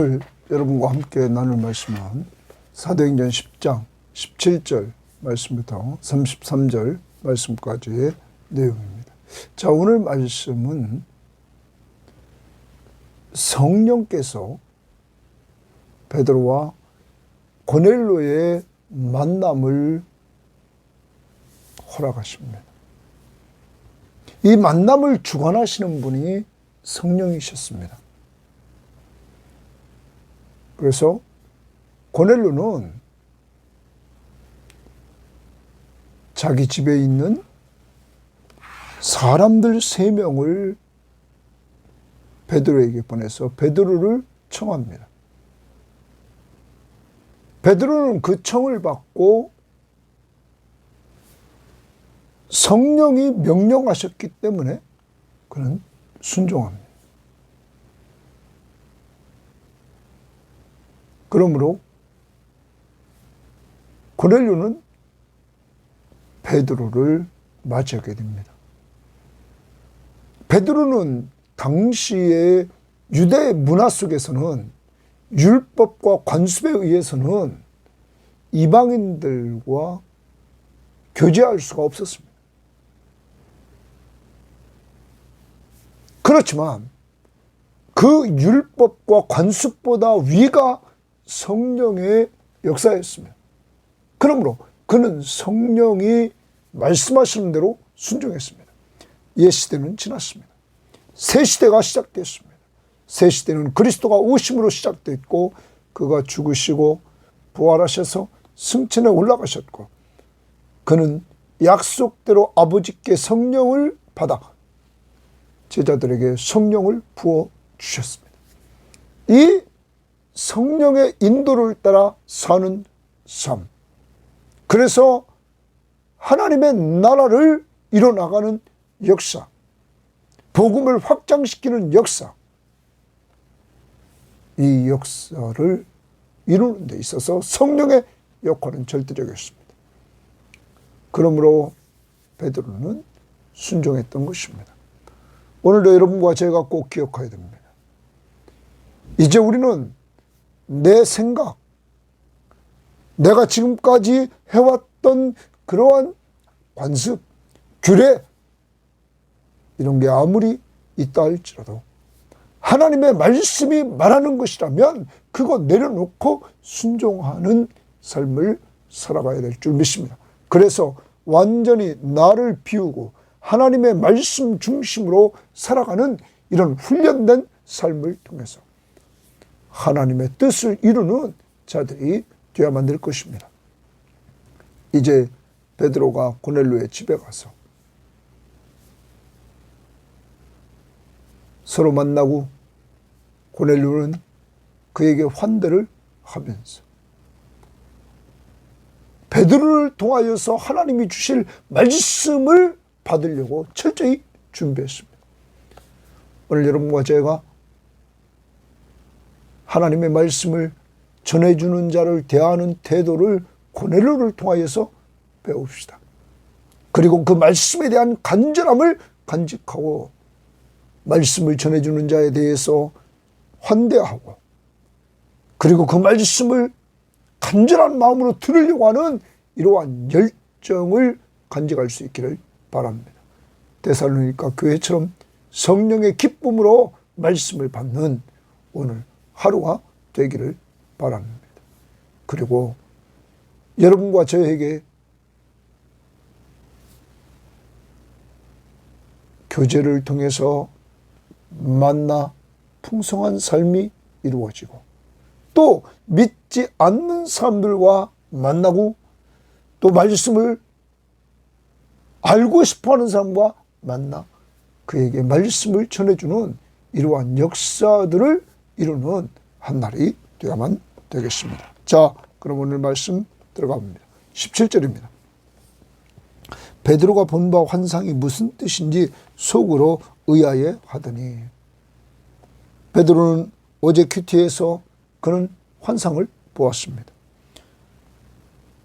오늘 여러분과 함께 나눌 말씀은 사도행전 10장 17절 말씀부터 33절 말씀까지의 내용입니다. 자, 오늘 말씀은 성령께서 베드로와 고넬료의 만남을 허락하십니다. 이 만남을 주관하시는 분이 성령이셨습니다. 그래서 고넬료는 자기 집에 있는 사람들 3명을 베드로에게 보내서 베드로를 청합니다. 베드로는 그 청을 받고 성령이 명령하셨기 때문에 그는 순종합니다. 그러므로 고넬료는 베드로를 맞이하게 됩니다. 베드로는 당시의 유대 문화 속에서는 율법과 관습에 의해서는 이방인들과 교제할 수가 없었습니다. 그렇지만 그 율법과 관습보다 위가 성령의 역사였습니다. 그러므로 그는 성령이 말씀하시는 대로 순종했습니다. 옛 시대는 지났습니다. 새 시대가 시작됐습니다. 새 시대는 그리스도가 오심으로 시작됐고 그가 죽으시고 부활하셔서 승천에 올라가셨고 그는 약속대로 아버지께 성령을 받아 제자들에게 성령을 부어주셨습니다. 이 성령의 인도를 따라 사는 삶. 그래서 하나님의 나라를 이뤄나가는 역사. 복음을 확장시키는 역사. 이 역사를 이루는 데 있어서 성령의 역할은 절대적이었습니다. 그러므로 베드로는 순종했던 것입니다. 오늘도 여러분과 제가 꼭 기억해야 됩니다. 이제 우리는 내 생각, 내가 지금까지 해왔던 그러한 관습, 규례 이런 게 아무리 있다 할지라도 하나님의 말씀이 말하는 것이라면 그거 내려놓고 순종하는 삶을 살아가야 될 줄 믿습니다. 그래서 완전히 나를 비우고 하나님의 말씀 중심으로 살아가는 이런 훈련된 삶을 통해서 하나님의 뜻을 이루는 자들이 되어야만 될 것입니다. 이제 베드로가 고넬료의 집에 가서 서로 만나고 고넬료는 그에게 환대를 하면서 베드로를 통하여서 하나님이 주실 말씀을 받으려고 철저히 준비했습니다. 오늘 여러분과 제가 하나님의 말씀을 전해주는 자를 대하는 태도를 고넬료를 통하여서 배웁시다. 그리고 그 말씀에 대한 간절함을 간직하고 말씀을 전해주는 자에 대해서 환대하고 그리고 그 말씀을 간절한 마음으로 들으려고 하는 이러한 열정을 간직할 수 있기를 바랍니다. 데살로니가 교회처럼 성령의 기쁨으로 말씀을 받는 오늘 하루가 되기를 바랍니다. 그리고 여러분과 저에게 교제를 통해서 만나 풍성한 삶이 이루어지고 또 믿지 않는 사람들과 만나고 또 말씀을 알고 싶어하는 사람과 만나 그에게 말씀을 전해주는 이러한 역사들을 이루는 한 날이 되어야만 되겠습니다. 자, 그럼 오늘 말씀 들어갑니다. 17절입니다. 베드로가 본 바 환상이 무슨 뜻인지 속으로 의아해 하더니 베드로는 어제 큐티에서 그는 환상을 보았습니다.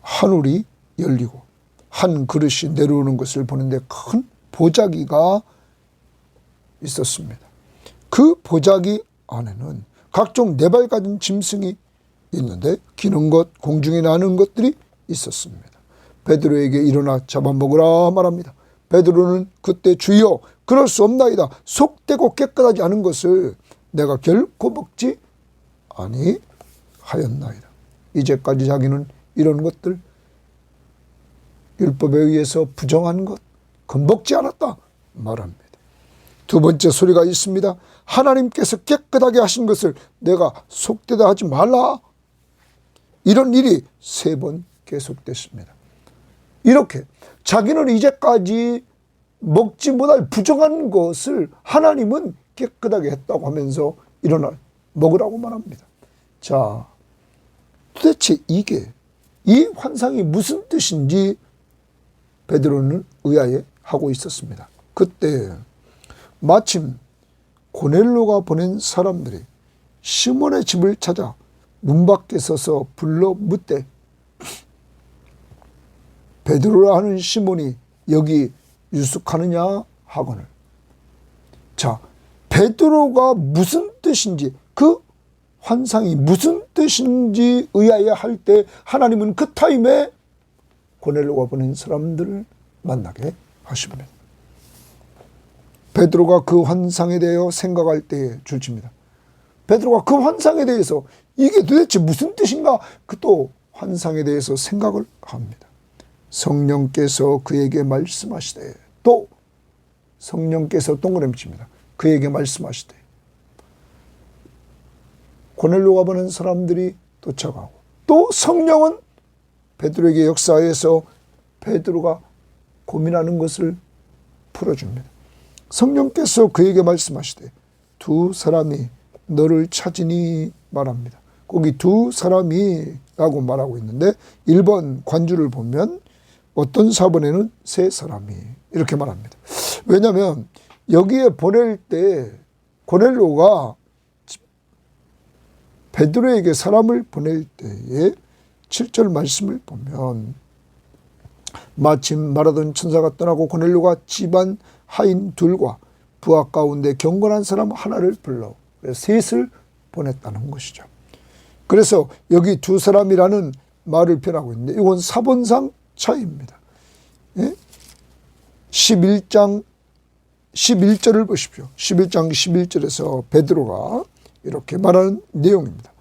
하늘이 열리고 한 그릇이 내려오는 것을 보는데 큰 보자기가 있었습니다. 그 보자기 안에는 각종 네 발 가진 짐승이 있는데 기는 것, 공중에 나는 것들이 있었습니다. 베드로에게 일어나 잡아먹으라 말합니다. 베드로는 그때 주여 그럴 수 없나이다. 속되고 깨끗하지 않은 것을 내가 결코 먹지 아니하였나이다. 이제까지 자기는 이런 것들 율법에 의해서 부정한 것 그건 먹지 않았다 말합니다. 두 번째 소리가 있습니다. 하나님께서 깨끗하게 하신 것을 내가 속되다 하지 말라. 이런 일이 3번 계속됐습니다. 이렇게 자기는 이제까지 먹지 못할 부정한 것을 하나님은 깨끗하게 했다고 하면서 일어나 먹으라고 말합니다. 자, 도대체 이 환상이 무슨 뜻인지 베드로는 의아해하고 있었습니다. 그때 마침 고넬로가 보낸 사람들이 시몬의 집을 찾아 문 밖에 서서 불러 묻되 베드로라 하는 시몬이 여기 유숙하느냐 하거늘. 자, 베드로가 무슨 뜻인지 그 환상이 무슨 뜻인지 의아해할 때 하나님은 그 타임에 고넬로가 보낸 사람들을 만나게 하십니다. 베드로가 그 환상에 대하여 생각할 때에 줄칩니다. 베드로가 그 환상에 대해서 이게 도대체 무슨 뜻인가 그 또 환상에 대해서 생각을 합니다. 성령께서 그에게 말씀하시되 또 성령께서 동그라미 칩니다. 그에게 말씀하시되 고넬로가 보는 사람들이 도착하고 또 성령은 베드로에게 역사해서 베드로가 고민하는 것을 풀어줍니다. 성령께서 그에게 말씀하시되 두 사람이 너를 찾으니 말합니다. 거기 두 사람이 라고 말하고 있는데 1번 관주를 보면 어떤 사본에는 세 사람이 이렇게 말합니다. 왜냐하면 여기에 보낼 때 고넬로가 베드로에게 사람을 보낼 때에 7절 말씀을 보면 마침 말하던 천사가 떠나고 고넬로가 집안 하인 둘과 부하 가운데 경건한 사람 하나를 불러 셋을 보냈다는 것이죠. 그래서 여기 두 사람이라는 말을 표현하고 있는데 이건 사본상 차이입니다. 11장 11절을 보십시오. 11장 11절에서 베드로가 이렇게 말하는 내용입니다.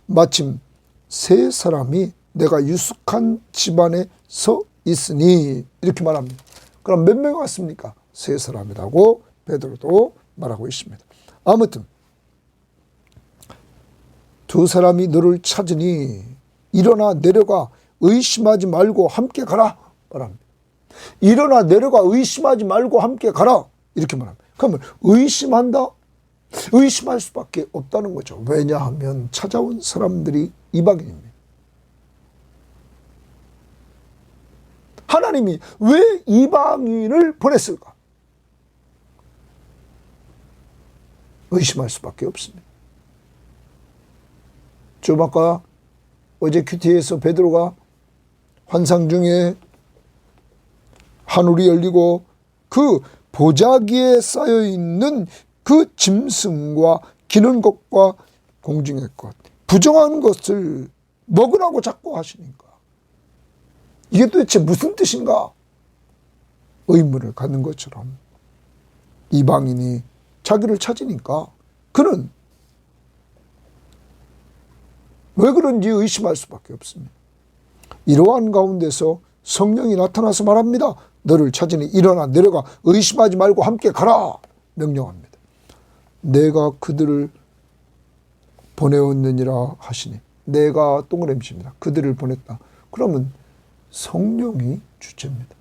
마침 세 사람이 내가 유숙한 집안에 서 있으니 이렇게 말합니다. 그럼 몇 명 왔습니까? 세 사람이라고 베드로도 말하고 있습니다. 아무튼 두 사람이 너를 찾으니 일어나 내려가 의심하지 말고 함께 가라 말합니다. 일어나 내려가 의심하지 말고 함께 가라 이렇게 말합니다. 그러면 의심한다? 의심할 수밖에 없다는 거죠. 왜냐하면 찾아온 사람들이 이방인입니다. 하나님이 왜 이방인을 보냈을까? 의심할 수밖에 없습니다. 좀 아까 어제 큐티에서 베드로가 환상 중에 하늘이 열리고 그 보자기에 쌓여있는 그 짐승과 기는 것과 공중의 것 부정한 것을 먹으라고 자꾸 하시니까 이게 도대체 무슨 뜻인가 의문을 갖는 것처럼 이방인이 자기를 찾으니까 그는 왜 그런지 의심할 수밖에 없습니다. 이러한 가운데서 성령이 나타나서 말합니다. 너를 찾으니 일어나 내려가 의심하지 말고 함께 가라 명령합니다. 내가 그들을 보내었느니라 하시니 내가 동그라미 칩니다. 그들을 보냈다. 그러면 성령이 주체입니다.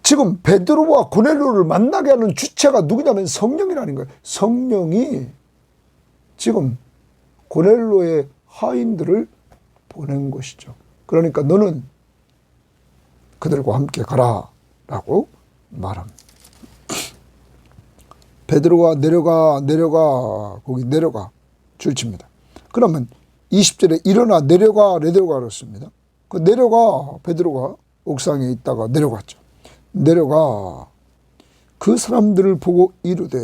지금 베드로와 고넬로를 만나게 하는 주체가 누구냐면 성령이라는 거예요. 성령이 지금 고넬로의 하인들을 보낸 것이죠. 그러니까 너는 그들과 함께 가라 라고 말합니다. 베드로가 내려가 거기 내려가 줄칩니다. 그러면 20절에 일어나 내려가 그렇습니다. 그 내려가 베드로가 옥상에 있다가 내려갔죠. 내려가 그 사람들을 보고 이르되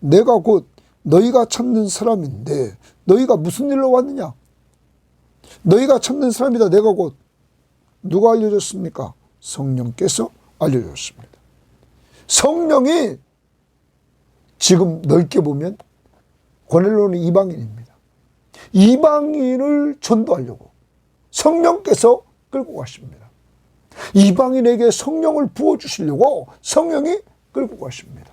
내가 곧 너희가 찾는 사람인데 너희가 무슨 일로 왔느냐? 너희가 찾는 사람이다. 내가 곧 누가 알려줬습니까? 성령께서 알려줬습니다. 성령이 지금 넓게 보면 고넬료는 이방인입니다. 이방인을 전도하려고 성령께서 끌고 가십니다. 이방인에게 성령을 부어주시려고 성령이 끌고 가십니다.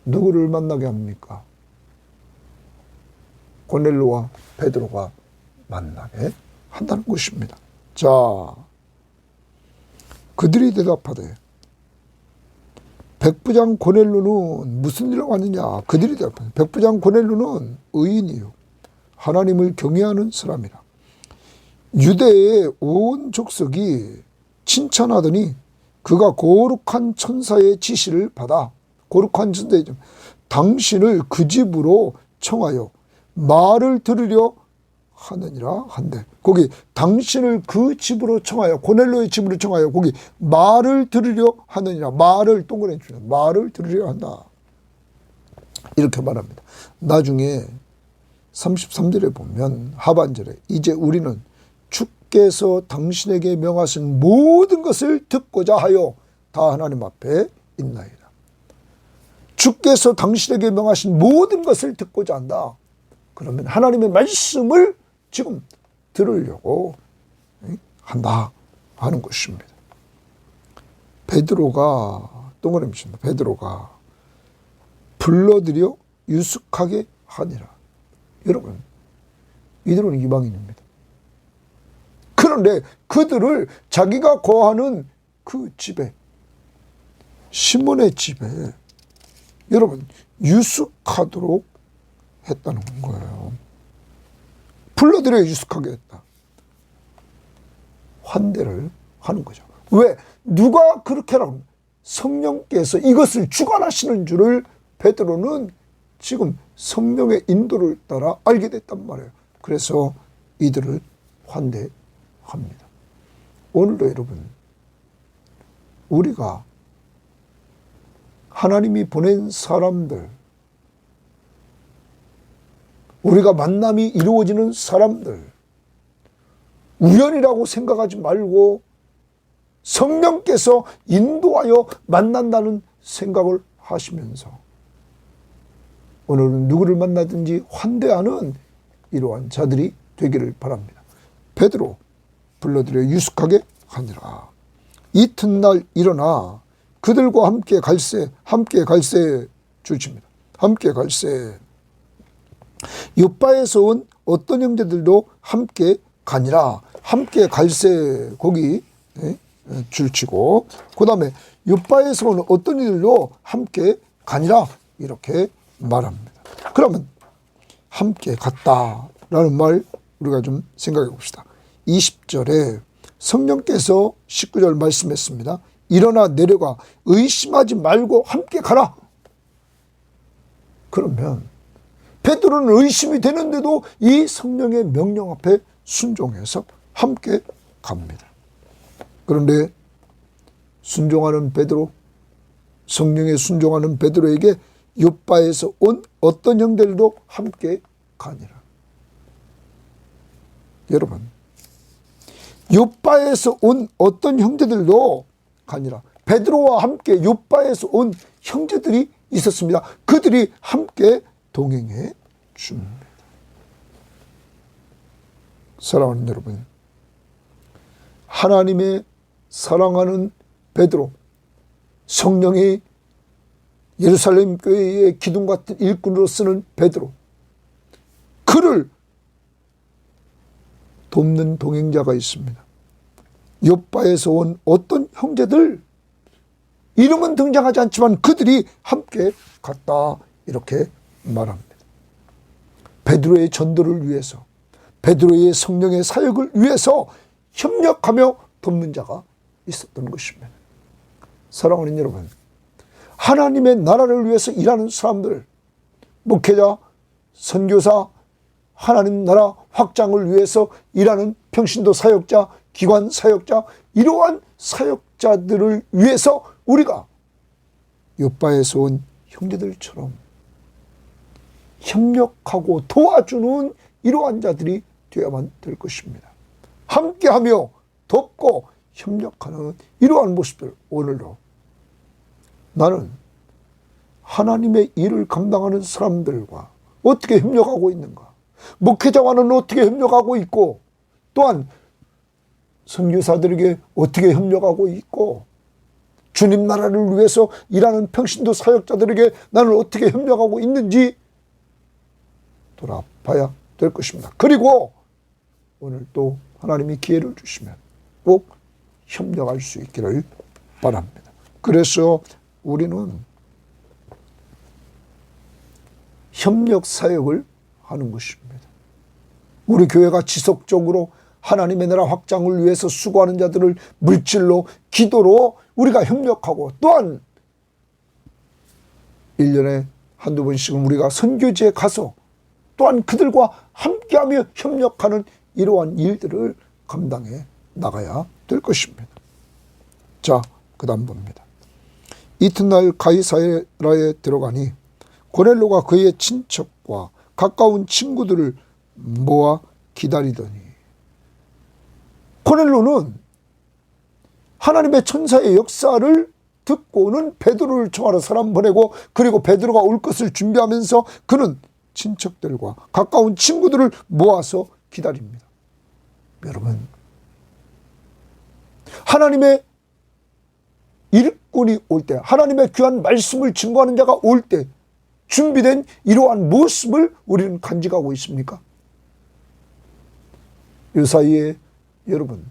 누구를 만나게 합니까? 고넬료와 베드로가 만나게 한다는 것입니다. 자, 그들이 대답하되 백부장 고넬료는 무슨 일로 왔느냐? 그들이 대답하되 백부장 고넬료는 의인이요 하나님을 경외하는 사람이라. 유대의 온 족속이 칭찬하더니 그가 거룩한 천사의 지시를 받아 거룩한 천사의 당신을 그 집으로 청하여 말을 들으려 하느니라 한대. 거기 당신을 그 집으로 청하여 고넬료의 집으로 청하여 거기 말을 들으려 하느니라. 말을 동그라미 주는 말을 들으려 한다. 이렇게 말합니다. 나중에 33절에 보면 하반절에 이제 우리는 주께서 당신에게 명하신 모든 것을 듣고자 하여 다 하나님 앞에 있나이다. 주께서 당신에게 명하신 모든 것을 듣고자 한다. 그러면 하나님의 말씀을 지금 들으려고 한다 하는 것입니다. 베드로가 동그라미 칩니다. 베드로가 불러들여 유숙하게 하니라. 여러분, 이들은 이방인입니다. 그런데 그들을 자기가 거하는 그 집에, 시몬의 집에 여러분 유숙하도록 했다는 거예요. 불러들여 유숙하게 했다. 환대를 하는 거죠. 왜? 누가 그렇게 하라고? 성령께서 이것을 주관하시는 줄을 베드로는 지금 성령의 인도를 따라 알게 됐단 말이에요. 그래서 이들을 환대합니다. 오늘도 여러분, 우리가 하나님이 보낸 사람들, 우리가 만남이 이루어지는 사람들, 우연이라고 생각하지 말고 성령께서 인도하여 만난다는 생각을 하시면서 오늘은 누구를 만나든지 환대하는 이러한 자들이 되기를 바랍니다. 베드로 불러들여 유숙하게 하니라. 이튿날 일어나 그들과 함께 갈새 주십니다. 함께 갈새. 요바에서 온 어떤 형제들도 함께 가니라. 함께 갈새 거기 줄치고, 그 다음에 요바에서 온 어떤 이들도 함께 가니라 이렇게 말합니다. 그러면 함께 갔다라는 말 우리가 좀 생각해 봅시다. 20절에 성령께서 19절 말씀했습니다. 일어나 내려가 의심하지 말고 함께 가라. 그러면 베드로는 의심이 되는데도 이 성령의 명령 앞에 순종해서 함께 갑니다. 그런데 순종하는 베드로, 성령에 순종하는 베드로에게 요바에서 온 어떤 형들도 함께 가니라. 여러분, 요바에서 온 어떤 형제들도 가니라. 베드로와 함께 요바에서 온 형제들이 있었습니다. 그들이 함께 동행해 줍니다. 사랑하는 여러분, 하나님의 사랑하는 베드로, 성령이 예루살렘 교회의 기둥 같은 일꾼으로 쓰는 베드로, 그를 돕는 동행자가 있습니다. 요바에서 온 어떤 형제들, 이름은 등장하지 않지만 그들이 함께 갔다 이렇게 말합니다. 베드로의 전도를 위해서, 베드로의 성령의 사역을 위해서 협력하며 돕는 자가 있었던 것입니다. 사랑하는 여러분, 하나님의 나라를 위해서 일하는 사람들, 목회자, 선교사, 하나님 나라 확장을 위해서 일하는 평신도 사역자, 기관 사역자, 이러한 사역자들을 위해서 우리가 요바에서 온 형제들처럼 협력하고 도와주는 이러한 자들이 되어야만 될 것입니다. 함께하며 돕고 협력하는 이러한 모습들, 오늘도 나는 하나님의 일을 감당하는 사람들과 어떻게 협력하고 있는가, 목회자와는 어떻게 협력하고 있고, 또한 선교사들에게 어떻게 협력하고 있고, 주님 나라를 위해서 일하는 평신도 사역자들에게 나는 어떻게 협력하고 있는지 돌아봐야 될 것입니다. 그리고 오늘 또 하나님이 기회를 주시면 꼭 협력할 수 있기를 바랍니다. 그래서 우리는 협력 사역을 하는 것입니다. 우리 교회가 지속적으로 하나님의 나라 확장을 위해서 수고하는 자들을 물질로, 기도로 우리가 협력하고, 또한 1년에 한두 번씩은 우리가 선교지에 가서 또한 그들과 함께하며 협력하는 이러한 일들을 감당해 나가야 될 것입니다. 자, 그 다음 봅니다. 이튿날 가이사라에 들어가니 고넬로가 그의 친척과 가까운 친구들을 모아 기다리더니, 고넬로는 하나님의 천사의 역사를 듣고는 베드로를 청하러 사람 보내고, 그리고 베드로가 올 것을 준비하면서 그는 친척들과 가까운 친구들을 모아서 기다립니다. 여러분, 하나님의 일꾼이 올 때, 하나님의 귀한 말씀을 증거하는 자가 올 때 준비된 이러한 모습을 우리는 간직하고 있습니까? 이 사이에 여러분,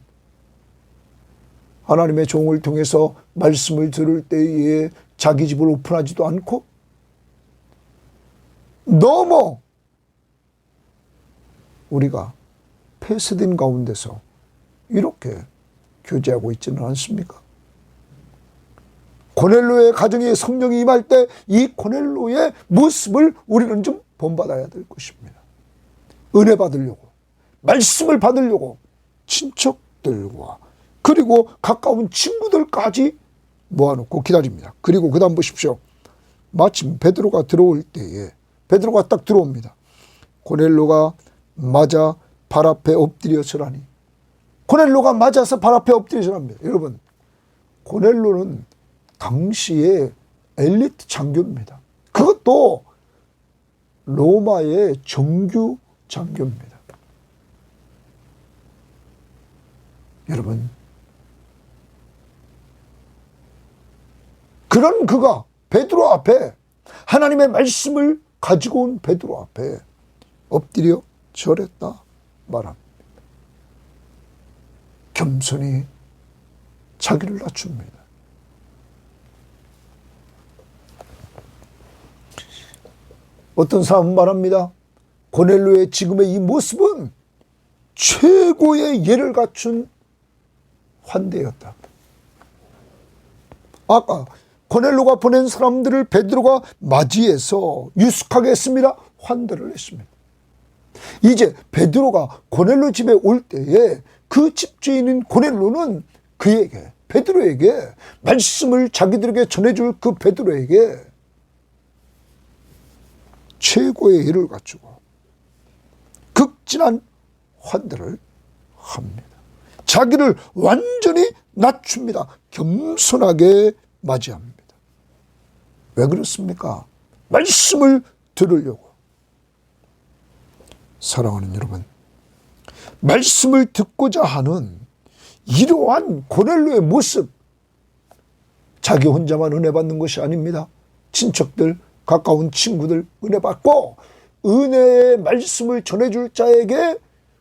하나님의 종을 통해서 말씀을 들을 때에 자기 집을 오픈하지도 않고 너무 우리가 폐쇄된 가운데서 이렇게 교제하고 있지는 않습니까? 고넬로의 가정에 성령이 임할 때 이 고넬로의 모습을 우리는 좀 본받아야 될 것입니다. 은혜 받으려고, 말씀을 받으려고 친척들과 그리고 가까운 친구들까지 모아놓고 기다립니다. 그리고 그 다음 보십시오. 마침 베드로가 들어올 때에, 베드로가 딱 들어옵니다. 고넬로가 맞아 발 앞에 엎드려 절하니, 고넬로가 맞아서 발 앞에 엎드려 절합니다. 여러분, 고넬로는 당시의 엘리트 장교입니다. 그것도 로마의 정규 장교입니다. 여러분, 그런 그가 베드로 앞에, 하나님의 말씀을 가지고 온 베드로 앞에 엎드려 절했다 말합니다. 겸손히 자기를 낮춥니다. 어떤 사람은 말합니다. 고넬로의 지금의 이 모습은 최고의 예를 갖춘 환대였다. 아까 고넬로가 보낸 사람들을 베드로가 맞이해서 유숙하게 했습니다. 환대를 했습니다. 이제 베드로가 고넬로 집에 올 때에 그 집주인인 고넬로는 그에게, 베드로에게 말씀을 자기들에게 전해줄 그 베드로에게 최고의 예를 갖추고 극진한 환대를 합니다. 자기를 완전히 낮춥니다. 겸손하게 맞이합니다. 왜 그렇습니까? 말씀을 들으려고. 사랑하는 여러분, 말씀을 듣고자 하는 이러한 고넬로의 모습, 자기 혼자만 은혜 받는 것이 아닙니다. 친척들, 가까운 친구들 은혜 받고 은혜의 말씀을 전해줄 자에게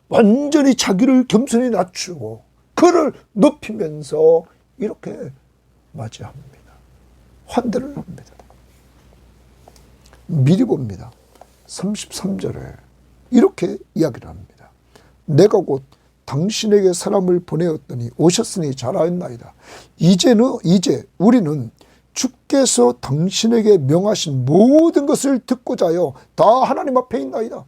완전히 자기를 겸손히 낮추고 그를 높이면서 이렇게 맞이합니다. 환대를 합니다. 미리 봅니다. 33절에 이렇게 이야기를 합니다. 내가 곧 당신에게 사람을 보내었더니 오셨으니 잘하였나이다. 이제 우리는 주께서 당신에게 명하신 모든 것을 듣고자 하여 다 하나님 앞에 있나이다.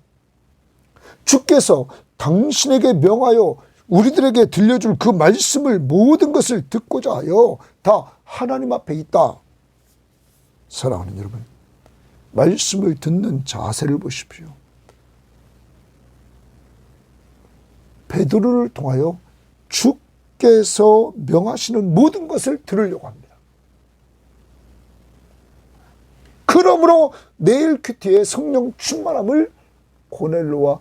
주께서 당신에게 명하여 우리들에게 들려줄 그 말씀을, 모든 것을 듣고자 하여 다 하나님 앞에 있다. 사랑하는 여러분, 말씀을 듣는 자세를 보십시오. 베드로를 통하여 주께서 명하시는 모든 것을 들으려고 합니다. 그러므로 내일 큐티의 성령 충만함을 고넬로와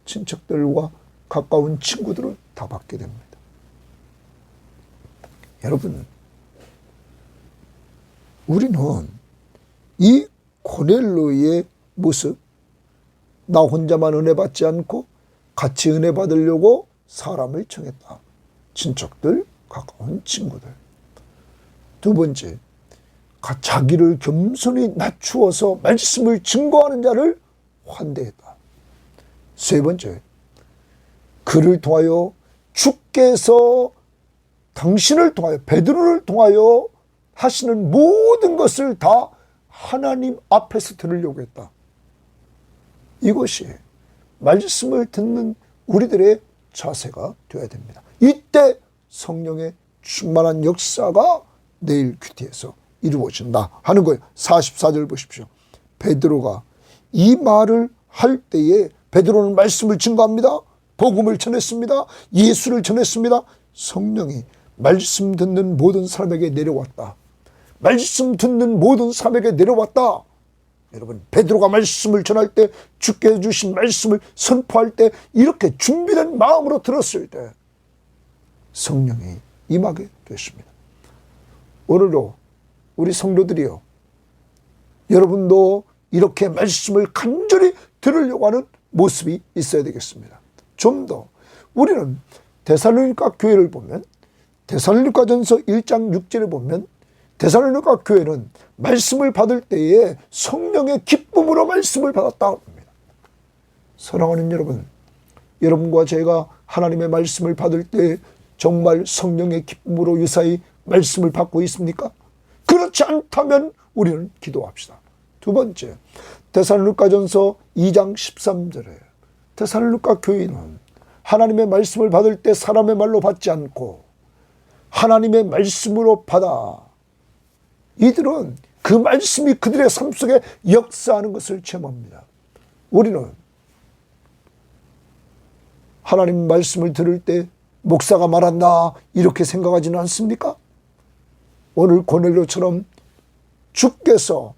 친척들과 가까운 친구들은 다 받게 됩니다. 여러분, 우리는 이 고넬로의 모습, 나 혼자만 은혜 받지 않고 같이 은혜 받으려고 사람을 청했다. 친척들, 가까운 친구들. 두 번째, 자기를 겸손히 낮추어서 말씀을 증거하는 자를 환대했다. 세 번째, 그를 통하여 주께서 당신을 통하여, 베드로를 통하여 하시는 모든 것을 다 하나님 앞에서 들으려고 했다. 이것이 말씀을 듣는 우리들의 자세가 되어야 됩니다. 이때 성령의 충만한 역사가 내일 큐티에서 이루어진다 하는 거예요. 44절 보십시오. 베드로가 이 말을 할 때에 베드로는 말씀을 증거합니다. 복음을 전했습니다. 예수를 전했습니다. 성령이 말씀 듣는 모든 사람에게 내려왔다. 말씀 듣는 모든 사람에게 내려왔다. 여러분, 베드로가 말씀을 전할 때, 주께 주신 말씀을 선포할 때 이렇게 준비된 마음으로 들었을 때 성령이 임하게 됐습니다. 오늘도 우리 성도들이요, 여러분도 이렇게 말씀을 간절히 들으려고 하는 모습이 있어야 되겠습니다. 좀 더 우리는 데살로니가 교회를 보면, 데살로니가전서 1장 6절에 보면 데살로니가 교회는 말씀을 받을 때에 성령의 기쁨으로 말씀을 받았다 합니다. 사랑하는 여러분, 여러분과 제가 하나님의 말씀을 받을 때 정말 성령의 기쁨으로 유사히 말씀을 받고 있습니까? 그렇지 않다면 우리는 기도합시다. 두 번째, 데살로니가전서 2장 13절에 데살로니가 교인은 하나님의 말씀을 받을 때 사람의 말로 받지 않고 하나님의 말씀으로 받아 이들은 그 말씀이 그들의 삶 속에 역사하는 것을 체험합니다. 우리는 하나님 말씀을 들을 때 목사가 말한다 이렇게 생각하지는 않습니까? 오늘 고넬료처럼 주께서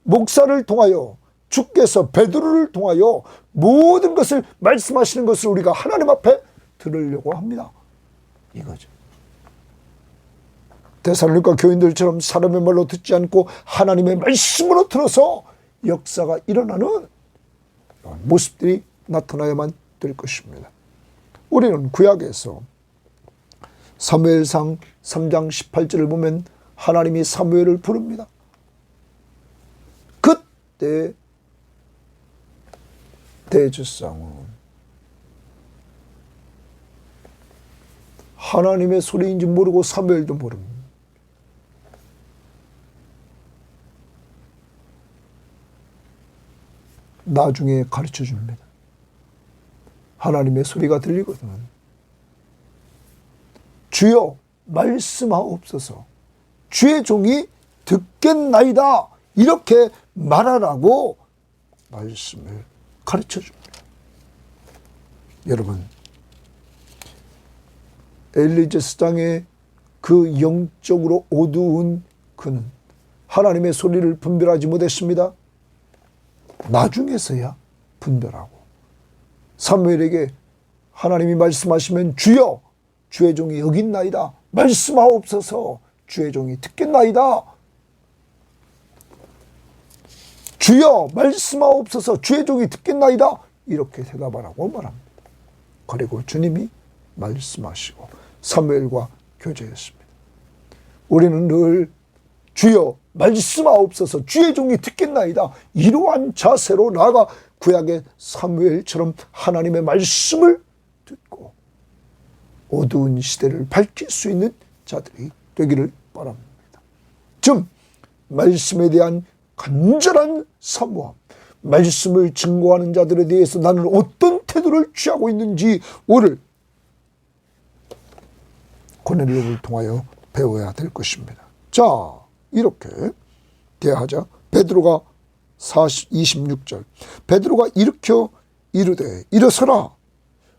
목사를 통하여, 주께서 베드로를 통하여 모든 것을 말씀하시는 것을 우리가 하나님 앞에 들으려고 합니다. 이거죠. 데살로니가 교인들처럼 사람의 말로 듣지 않고 하나님의 말씀으로 들어서 역사가 일어나는 모습들이 나타나야만 될 것입니다. 우리는 구약에서 사무엘상 3장 18절을 보면 하나님이 사무엘을 부릅니다. 그때 대제사장은 하나님의 소리인지 모르고 사무엘도 모릅니다. 나중에 가르쳐 줍니다. 하나님의 소리가 들리거든. 주여 말씀하옵소서. 주의 종이 듣겠나이다. 이렇게 말하라고 말씀을 가르쳐 줍니다. 여러분, 엘리제 스장의 그 영적으로 어두운 그는 하나님의 소리를 분별하지 못했습니다. 나중에서야 분별하고 사무엘에게 하나님이 말씀하시면 주여 주의 종이 여기 있나이다. 말씀하옵소서. 주의 종이 듣겠나이다. 주여 말씀하옵소서. 주의 종이 듣겠나이다. 이렇게 대답하라고 말합니다. 그리고 주님이 말씀하시고 사무엘과 교제했습니다. 우리는 늘 주여 말씀하옵소서. 주의 종이 듣겠나이다. 이러한 자세로 나아가 구약의 사무엘처럼 하나님의 말씀을 듣고 어두운 시대를 밝힐 수 있는 자들이 되기를 바랍니다. 즉 말씀에 대한 간절한 사모함, 말씀을 증거하는 자들에 대해서 나는 어떤 태도를 취하고 있는지 오늘 고넬료를 통하여 배워야 될 것입니다. 자, 이렇게 대하자 베드로가 26절 베드로가 일으켜 이르되 일어서라.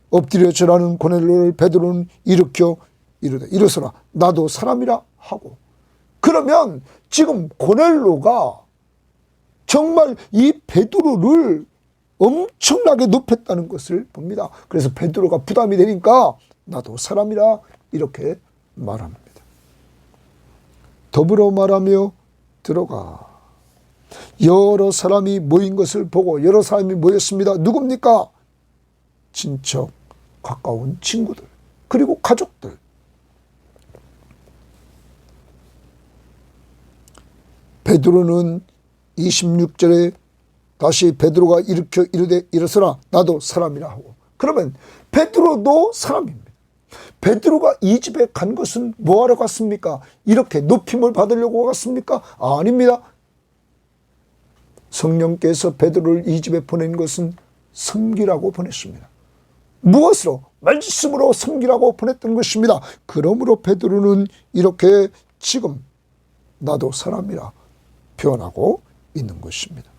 엎드려 절하는 고넬료를 베드로는 일으켜 이르되 일어서라 나도 사람이라 하고. 그러면 지금 고넬료가 정말 이 베드로를 엄청나게 높였다는 것을 봅니다. 그래서 베드로가 부담이 되니까 나도 사람이라 이렇게 말합니다. 더불어 말하며 들어가. 여러 사람이 모인 것을 보고 여러 사람이 모였습니다. 누굽니까? 친척, 가까운 친구들, 그리고 가족들. 베드로는 26절에 다시 베드로가 일으켜 이르되 일어서라 나도 사람이라 하고. 그러면 베드로도 사람입니다. 베드로가 이 집에 간 것은 뭐하러 갔습니까? 이렇게 높임을 받으려고 갔습니까? 아닙니다. 성령께서 베드로를 이 집에 보낸 것은 섬기라고 보냈습니다. 무엇으로? 말씀으로 섬기라고 보냈던 것입니다. 그러므로 베드로는 이렇게 지금 나도 사람이라 표현하고 있는 것입니다.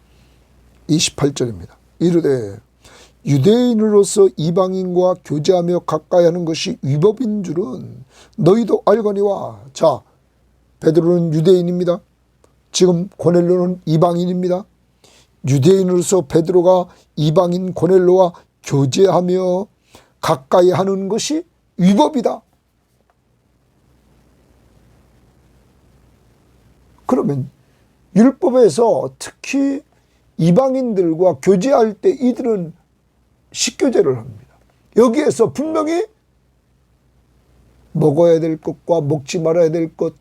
28절입니다. 이르되 유대인으로서 이방인과 교제하며 가까이 하는 것이 위법인 줄은 너희도 알거니와. 자, 베드로는 유대인입니다. 지금 고넬료는 이방인입니다. 유대인으로서 베드로가 이방인 고넬료와 교제하며 가까이 하는 것이 위법이다. 그러면 율법에서 특히 이방인들과 교제할 때 이들은 식교제를 합니다. 여기에서 분명히 먹어야 될 것과 먹지 말아야 될 것,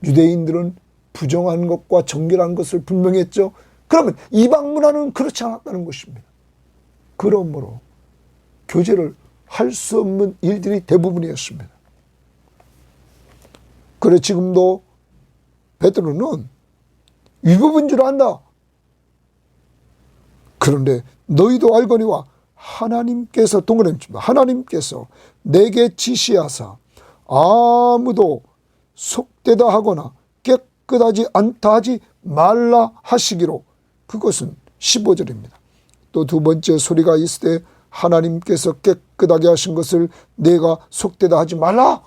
유대인들은 부정한 것과 정결한 것을 분명히 했죠. 그러면 이방 문화는 그렇지 않았다는 것입니다. 그러므로 교제를 할 수 없는 일들이 대부분이었습니다. 그래 지금도 베드로는 위법인 줄 안다. 그런데 너희도 알거니와 하나님께서 동그라미입니다. 하나님께서 내게 지시하사 아무도 속되다 하거나 깨끗하지 않다 하지 말라 하시기로. 그것은 15절입니다. 또 두 번째 소리가 있을 때 하나님께서 깨끗하게 하신 것을 내가 속되다 하지 말라.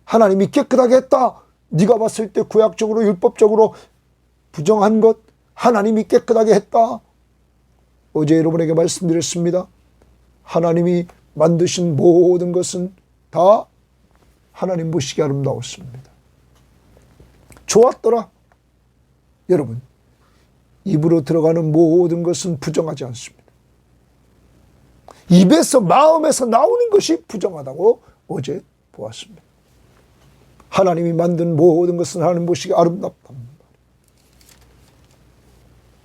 하나님이 깨끗하게 했다. 네가 봤을 때 구약적으로 율법적으로 부정한 것 하나님이 깨끗하게 했다. 어제 여러분에게 말씀드렸습니다. 하나님이 만드신 모든 것은 다 하나님 보시기에 아름다웠습니다. 좋았더라. 여러분, 입으로 들어가는 모든 것은 부정하지 않습니다. 입에서 마음에서 나오는 것이 부정하다고 어제 보았습니다. 하나님이 만든 모든 것은 하나님 보시기에 아름답다.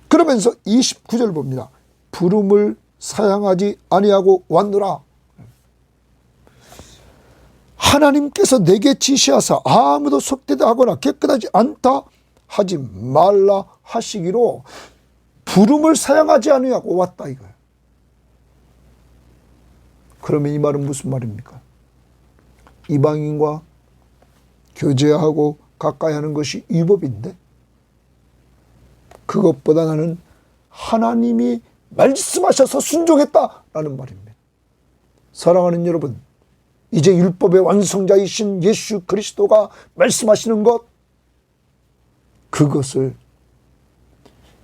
그러면서 29절 봅니다. 부름을 사양하지 아니하고 왔노라. 하나님께서 내게 지시하사 아무도 속되다 하거나 깨끗하지 않다 하지 말라 하시기로 부름을 사양하지 아니하고 왔다 이거예요. 그러면 이 말은 무슨 말입니까? 이방인과 교제하고 가까이 하는 것이 위법인데 그것보다 나는 하나님이 말씀하셔서 순종했다라는 말입니다. 사랑하는 여러분, 이제 율법의 완성자이신 예수 그리스도가 말씀하시는 것, 그것을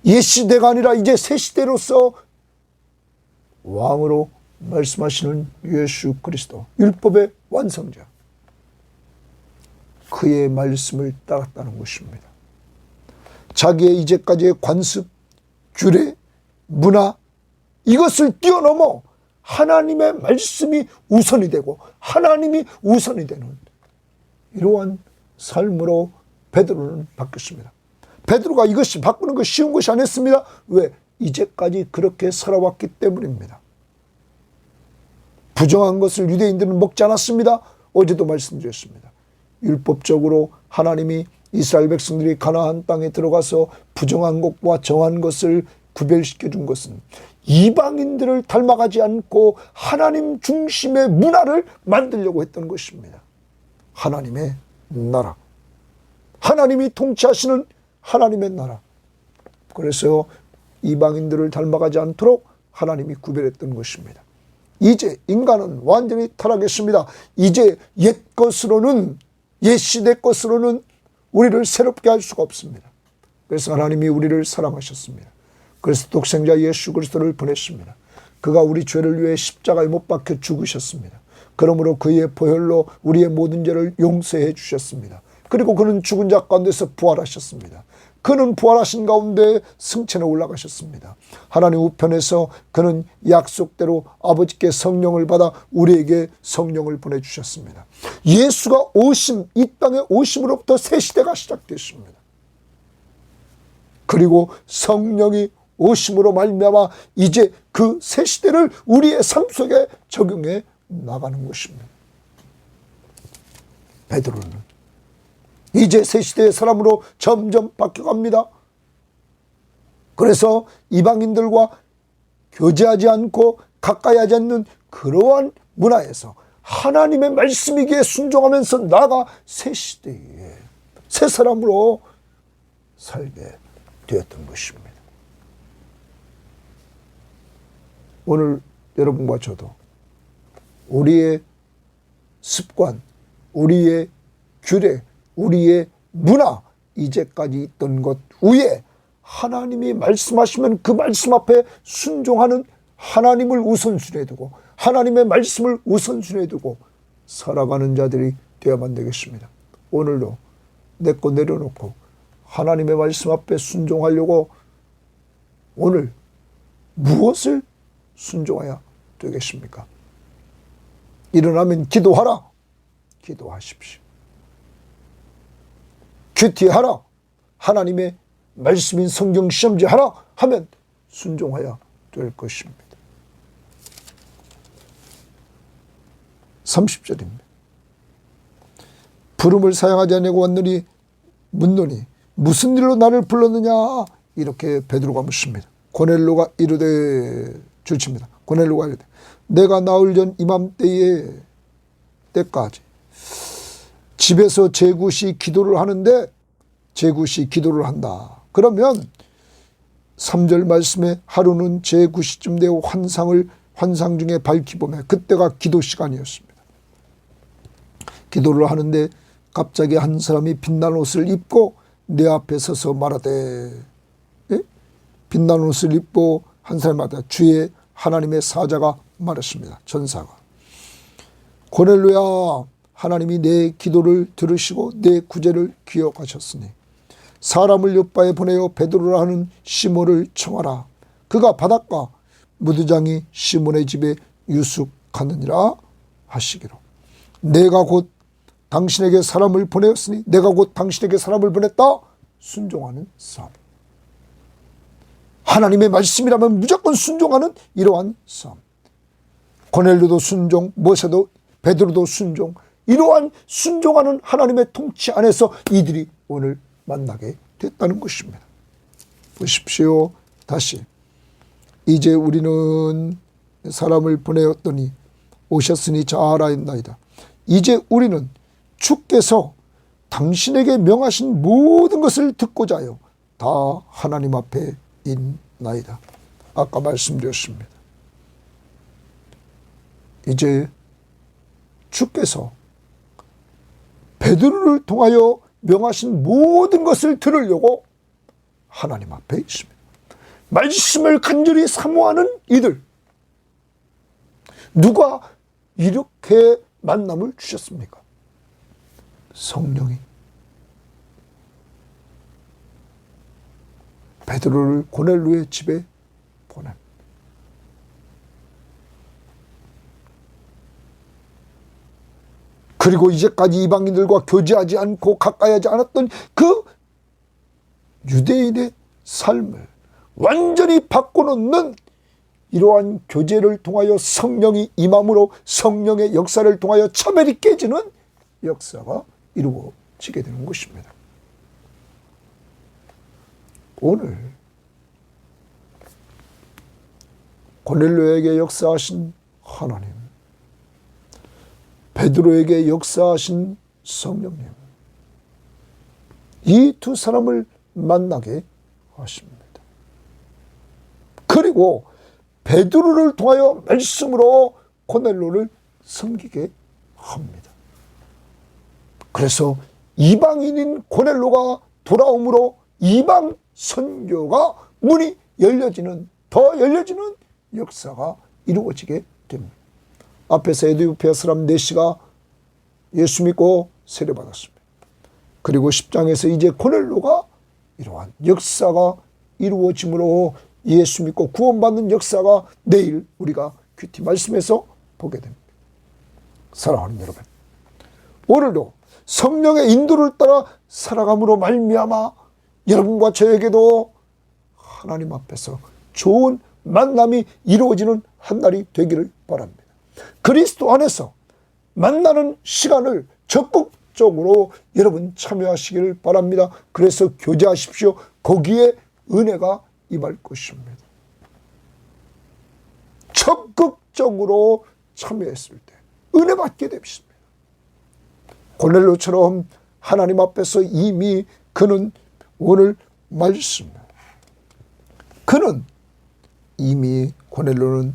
옛 시대가 아니라 이제 새 시대로서 왕으로 말씀하시는 예수 그리스도, 율법의 완성자, 그의 말씀을 따랐다는 것입니다. 자기의 이제까지의 관습, 규례, 문화, 이것을 뛰어넘어 하나님의 말씀이 우선이 되고 하나님이 우선이 되는 이러한 삶으로 베드로는 바뀌었습니다. 베드로가 이것이 바꾸는 것이 쉬운 것이 아니었습니다. 왜? 이제까지 그렇게 살아왔기 때문입니다. 부정한 것을 유대인들은 먹지 않았습니다. 어제도 말씀드렸습니다. 율법적으로 하나님이 이스라엘 백성들이 가나안 땅에 들어가서 부정한 것과 정한 것을 구별시켜 준 것은 이방인들을 닮아가지 않고 하나님 중심의 문화를 만들려고 했던 것입니다. 하나님의 나라, 하나님이 통치하시는 하나님의 나라. 그래서 이방인들을 닮아가지 않도록 하나님이 구별했던 것입니다. 이제 인간은 완전히 타락했습니다. 이제 옛 시대 것으로는 우리를 새롭게 할 수가 없습니다. 그래서 하나님이 우리를 사랑하셨습니다. 그래서 독생자 예수 그리스도를 보냈습니다. 그가 우리 죄를 위해 십자가에 못 박혀 죽으셨습니다. 그러므로 그의 보혈로 우리의 모든 죄를 용서해 주셨습니다. 그리고 그는 죽은 자 가운데서 부활하셨습니다. 그는 부활하신 가운데 승천에 올라가셨습니다. 하나님 우편에서 그는 약속대로 아버지께 성령을 받아 우리에게 성령을 보내주셨습니다. 예수가 이 땅에 오심으로부터 새 시대가 시작됐습니다. 그리고 성령이 오심으로 말미암아 이제 그 새 시대를 우리의 삶 속에 적용해 나가는 것입니다. 베드로는 이제 새 시대의 사람으로 점점 바뀌어갑니다. 그래서 이방인들과 교제하지 않고 가까이 하지 않는 그러한 문화에서 하나님의 말씀이기에 순종하면서 나아가 새 시대에 새 사람으로 살게 되었던 것입니다. 오늘 여러분과 저도 우리의 습관, 우리의 규례, 우리의 문화, 이제까지 있던 것 위에 하나님이 말씀하시면 그 말씀 앞에 순종하는 하나님을 우선순위에 두고 하나님의 말씀을 우선순위에 두고 살아가는 자들이 되어야만 되겠습니다. 오늘도 내 것 내려놓고 하나님의 말씀 앞에 순종하려고 오늘 무엇을 순종해야 되겠습니까? 일어나면 기도하라. 기도하십시오. 큐티하라. 하나님의 말씀인 성경 시험지 하라 하면 순종해야 될 것입니다. 30절입니다. 부름을 사양하지 않고 왔느니 묻노니 무슨 일로 나를 불렀느냐 이렇게 베드로가 묻습니다. 고넬료가 이르되 줄칩니다. 고넬료가 이르되 내가 나흘 전 때까지 집에서 제굿이 기도를 하는데 제굿이 기도를 한다. 그러면 3절 말씀에 하루는 제굿이쯤 되어 환상 중에 밝히 보며 그때가 기도 시간이었습니다. 기도를 하는데 갑자기 한 사람이 빛난 옷을 입고 내 앞에 서서 말하되 빛난 옷을 입고 한 사람마다 주의 하나님의 사자가 말했습니다. 전사가 고넬료야 하나님이 내 기도를 들으시고 내 구제를 기억하셨으니 사람을 요바에 보내어 베드로라 하는 시몬을 청하라. 그가 바닷가 무드장이 시몬의 집에 유숙하느니라 하시기로 내가 곧 당신에게 사람을 보내었으니 내가 곧 당신에게 사람을 보냈다. 순종하는 삶. 하나님의 말씀이라면 무조건 순종하는 이러한 삶. 고넬료도 순종, 모세도 베드로도 순종. 이러한 순종하는 하나님의 통치 안에서 이들이 오늘 만나게 됐다는 것입니다. 보십시오. 다시 이제 우리는 사람을 보내었더니 오셨으니 잘하였나이다. 이제 우리는 주께서 당신에게 명하신 모든 것을 듣고자 하여 다 하나님 앞에 있나이다. 아까 말씀드렸습니다. 이제 주께서 베드로를 통하여 명하신 모든 것을 들으려고 하나님 앞에 있습니다. 말씀을 간절히 사모하는 이들. 누가 이렇게 만남을 주셨습니까? 성령이 베드로를 고넬료의 집에 보냅니다. 그리고 이제까지 이방인들과 교제하지 않고 가까이 하지 않았던 그 유대인의 삶을 완전히 바꿔놓는 이러한 교제를 통하여 성령이 임함으로 성령의 역사를 통하여 차별이 깨지는 역사가 이루어지게 되는 것입니다. 오늘 고넬료에게 역사하신 하나님, 베드로에게 역사하신 성령님, 이 두 사람을 만나게 하십니다. 그리고 베드로를 통하여 말씀으로 고넬로를 섬기게 합니다. 그래서 이방인인 고넬로가 돌아옴으로 이방 선교가 문이 열려지는, 더 열려지는 역사가 이루어지게 됩니다. 앞에서 에티오피아 사람 4씨가 예수 믿고 세례받았습니다. 그리고 10장에서 이제 고넬로가 이러한 역사가 이루어짐으로 예수 믿고 구원받는 역사가 내일 우리가 큐티 말씀에서 보게 됩니다. 사랑하는 여러분, 오늘도 성령의 인도를 따라 살아감으로 말미암아 여러분과 저에게도 하나님 앞에서 좋은 만남이 이루어지는 한 날이 되기를 바랍니다. 그리스도 안에서 만나는 시간을 적극적으로 여러분 참여하시기를 바랍니다. 그래서 교제하십시오. 거기에 은혜가 임할 것입니다. 적극적으로 참여했을 때 은혜 받게 되십니다. 고넬로처럼 하나님 앞에서 이미 그는 오늘 말씀, 그는 이미 고넬로는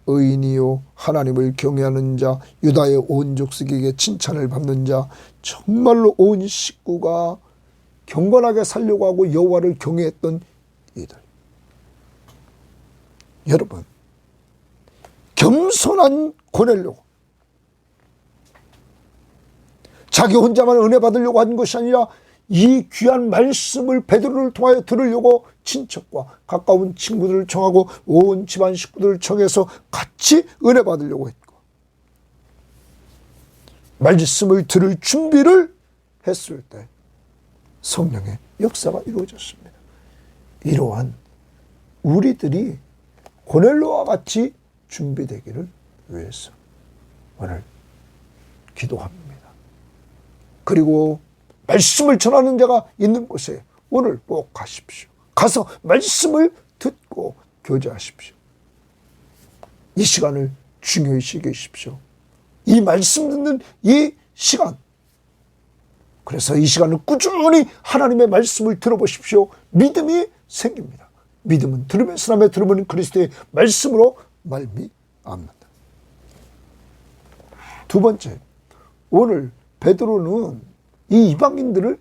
의인이요 하나님을 경외하는 자, 유다의 온 족속에게 칭찬을 받는 자, 정말로 온 식구가 경건하게 살려고 하고 여호와를 경외했던 이들. 여러분, 겸손한 고넬로, 자기 혼자만 은혜 받으려고 한 것이 아니라 이 귀한 말씀을 베드로를 통하여 들으려고 친척과 가까운 친구들을 청하고 온 집안 식구들을 청해서 같이 은혜 받으려고 했고, 말씀을 들을 준비를 했을 때 성령의 역사가 이루어졌습니다. 이러한 우리들이 고넬로와 같이 준비되기를 위해서 오늘 기도합니다. 그리고 말씀을 전하는 자가 있는 곳에 오늘 꼭 가십시오. 가서 말씀을 듣고 교제하십시오. 이 시간을 중요히 여기십시오. 이 말씀 듣는 이 시간, 그래서 이 시간을 꾸준히 하나님의 말씀을 들어보십시오. 믿음이 생깁니다. 믿음은 들으면 사람의 들으면 그리스도의 말씀으로 말미암는다. 두 번째, 오늘 베드로는 이 이방인들을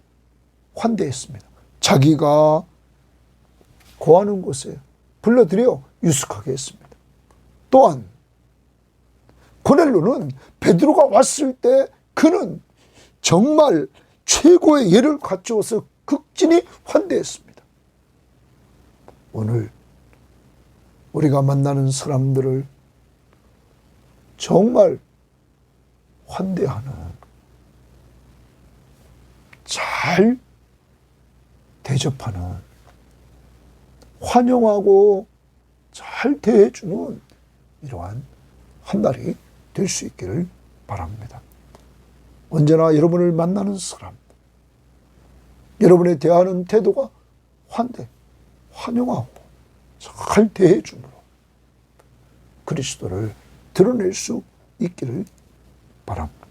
환대했습니다. 자기가 거하는 곳에 불러들여 유숙하게 했습니다. 또한 고넬로는 베드로가 왔을 때 그는 정말 최고의 예를 갖추어서 극진히 환대했습니다. 오늘 우리가 만나는 사람들을 정말 환대하는, 잘 대접하는, 환영하고 잘 대해주는 이러한 한 날이 될 수 있기를 바랍니다. 언제나 여러분을 만나는 사람, 여러분의 대하는 태도가 환대, 환영하고 잘 대해줌으로 그리스도를 드러낼 수 있기를 바랍니다.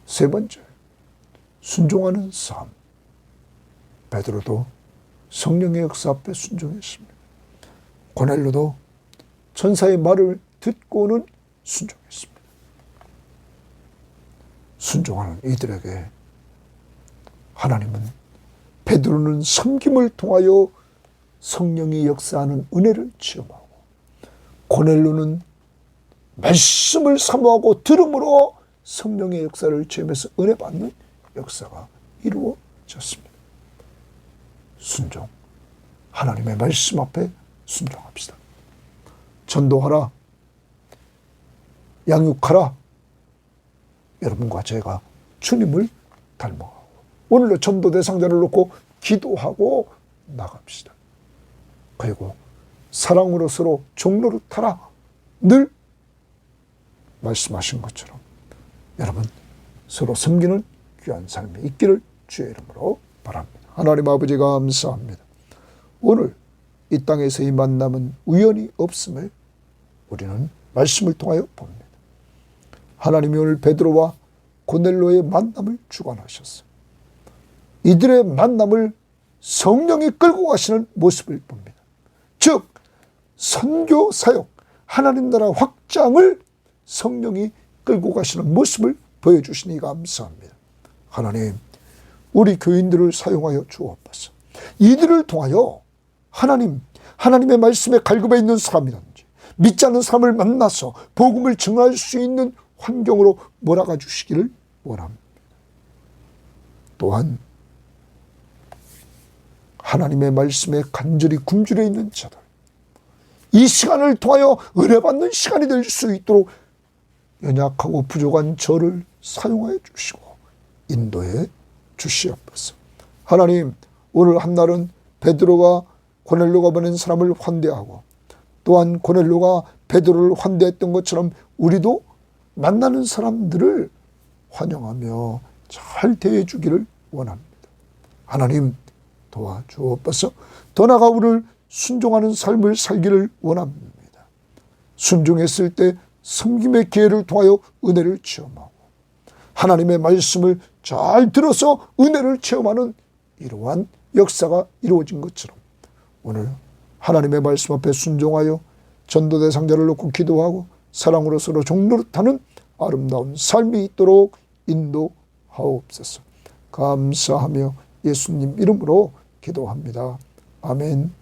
세 번째, 순종하는 삶. 베드로도 성령의 역사 앞에 순종했습니다. 고넬로도 천사의 말을 듣고는 순종했습니다. 순종하는 이들에게 하나님은 베드로는 섬김을 통하여 성령이 역사하는 은혜를 체험하고, 고넬로는 말씀을 사모하고 들음으로 성령의 역사를 체험해서 은혜 받는 역사가 이루어졌습니다. 순종, 하나님의 말씀 앞에 순종합시다. 전도하라, 양육하라. 여러분과 제가 주님을 닮아가고 오늘도 전도 대상자를 놓고 기도하고 나갑시다. 그리고 사랑으로 서로 종노릇하라. 늘 말씀하신 것처럼 여러분 서로 섬기는 귀한 삶이 있기를 주의 이름으로 바랍니다. 하나님 아버지 감사합니다. 오늘 이 땅에서의 만남은 우연이 없음을 우리는 말씀을 통하여 봅니다. 하나님이 오늘 베드로와 고넬로의 만남을 주관하셨어요. 이들의 만남을 성령이 끌고 가시는 모습을 봅니다. 즉 선교 사역, 하나님 나라 확장을 성령이 끌고 가시는 모습을 보여주시니 감사합니다. 하나님, 우리 교인들을 사용하여 주옵소서. 이들을 통하여 하나님의 말씀에 갈급해 있는 사람이든지 믿지 않는 사람을 만나서 복음을 증할 수 있는 환경으로 몰아가 주시기를 원합니다. 또한 하나님의 말씀에 간절히 굶주려 있는 자들, 이 시간을 통하여 은혜 받는 시간이 될 수 있도록 연약하고 부족한 저를 사용하여 주시고 인도해 주시옵소서. 하나님, 오늘 한날은 베드로가 고넬료가 보낸 사람을 환대하고 또한 고넬료가 베드로를 환대했던 것처럼 우리도 만나는 사람들을 환영하며 잘 대해주기를 원합니다. 하나님 도와주옵소서. 더 나아가 우리를 순종하는 삶을 살기를 원합니다. 순종했을 때 섬김의 기회를 통하여 은혜를 체험하고 하나님의 말씀을 잘 들어서 은혜를 체험하는 이러한 역사가 이루어진 것처럼 오늘 하나님의 말씀 앞에 순종하여 전도 대상자를 놓고 기도하고 사랑으로 서로 종노릇하는 아름다운 삶이 있도록 인도하옵소서. 감사하며 예수님 이름으로 기도합니다. 아멘.